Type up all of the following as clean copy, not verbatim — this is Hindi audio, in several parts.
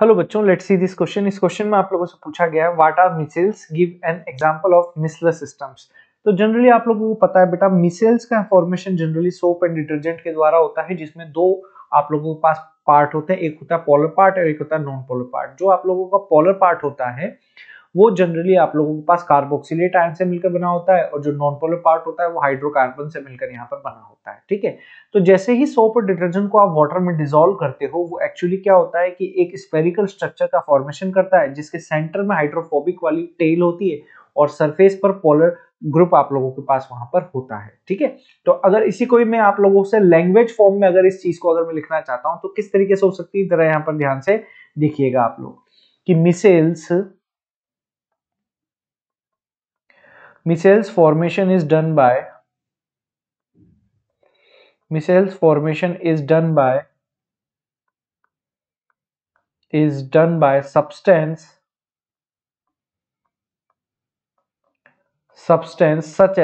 हेलो बच्चों, लेट्स सी दिस क्वेश्चन। इस क्वेश्चन में आप लोगों से पूछा गया है what are micelles, give an example of missile systems. तो जनरली आप लोगों को पता है बेटा, मिसाइल्स का formation generally soap and detergent के द्वारा होता है, जिसमें दो आप लोगों के पास पार्ट होते हैं, एक होता है पोलर पार्ट और एक होता है नॉन पोलर पार्ट। जो आप लोगों का पोलर पार्ट होता है वो जनरली आप लोगों के पास कार्बोक्सिलेट आयन से मिलकर बना होता है, और जो नॉन पोलर पार्ट होता है वो हाइड्रोकार्बन से मिलकर यहाँ पर बना होता है। ठीक है, तो जैसे ही सोप और डिटर्जेंट को आप वाटर में डिसॉल्व करते हो, वो एक्चुअली क्या होता है कि एक स्फेरिकल स्ट्रक्चर का फॉर्मेशन करता है, जिसके सेंटर में हाइड्रोफोबिक वाली टेल होती है और सरफेस पर पोलर ग्रुप आप लोगों के पास वहां पर होता है। ठीक है, तो अगर इसी को मैं आप लोगों से लैंग्वेज फॉर्म में अगर इस चीज को अगर मैं लिखना चाहता हूं तो किस तरीके से हो सकती है, जरा यहाँ पर ध्यान से देखिएगा आप लोग कि missiles formation is done by missiles formation is done by substance such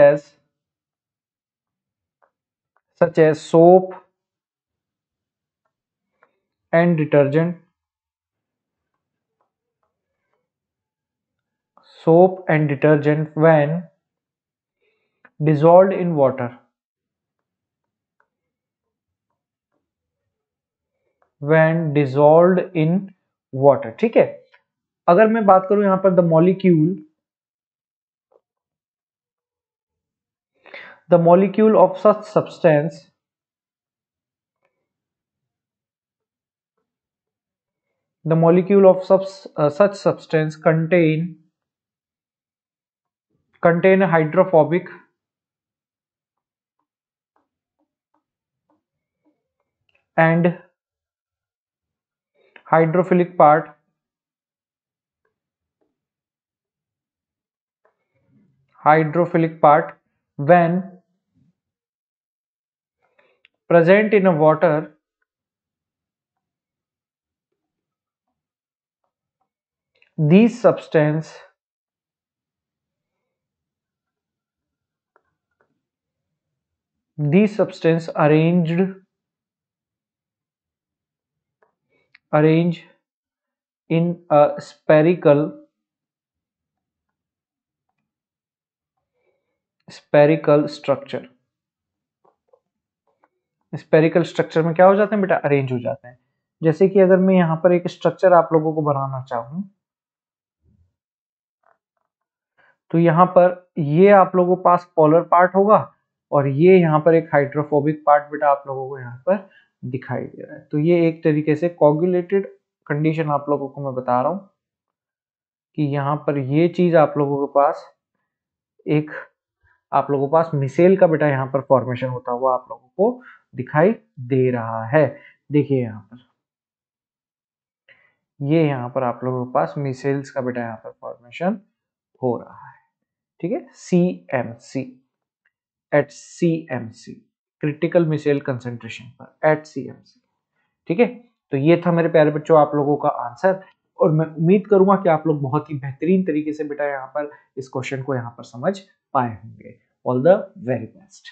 as soap and detergent when dissolved in water ठीक है, अगर मैं बात करूं यहां पर the molecule of such substance such substance contain a hydrophobic and hydrophilic part when present in a water. These substance arranged in a spherical structure में क्या हो जाते हैं बेटा, अरेंज हो जाते हैं। जैसे कि अगर मैं यहाँ पर एक स्ट्रक्चर आप लोगों को बनाना चाहूं तो यहाँ पर ये आप लोगों के पास पोलर पार्ट होगा और ये यहाँ पर एक हाइड्रोफोबिक पार्ट बेटा आप लोगों को यहाँ पर दिखाई दे रहा है। तो ये एक तरीके से कोगुलेटेड कंडीशन आप लोगों को मैं बता रहा हूँ कि यहाँ पर ये चीज आप लोगों के पास एक आप लोगों के पास मिसेल का बेटा यहाँ पर फॉर्मेशन होता हुआ आप लोगों को दिखाई दे रहा है। देखिए यहाँ पर ये यहाँ पर आप लोगों के पास मिसेल्स का बेटा यहाँ पर फॉर्मेशन हो रहा है। ठीक है, CMC क्रिटिकल मिसाइल कंसंट्रेशन पर एट CMC। ठीक है, तो ये था मेरे प्यारे बच्चों आप लोगों का आंसर, और मैं उम्मीद करूंगा कि आप लोग बहुत ही बेहतरीन तरीके से बेटा यहाँ पर इस क्वेश्चन को यहाँ पर समझ पाए होंगे। All the very best.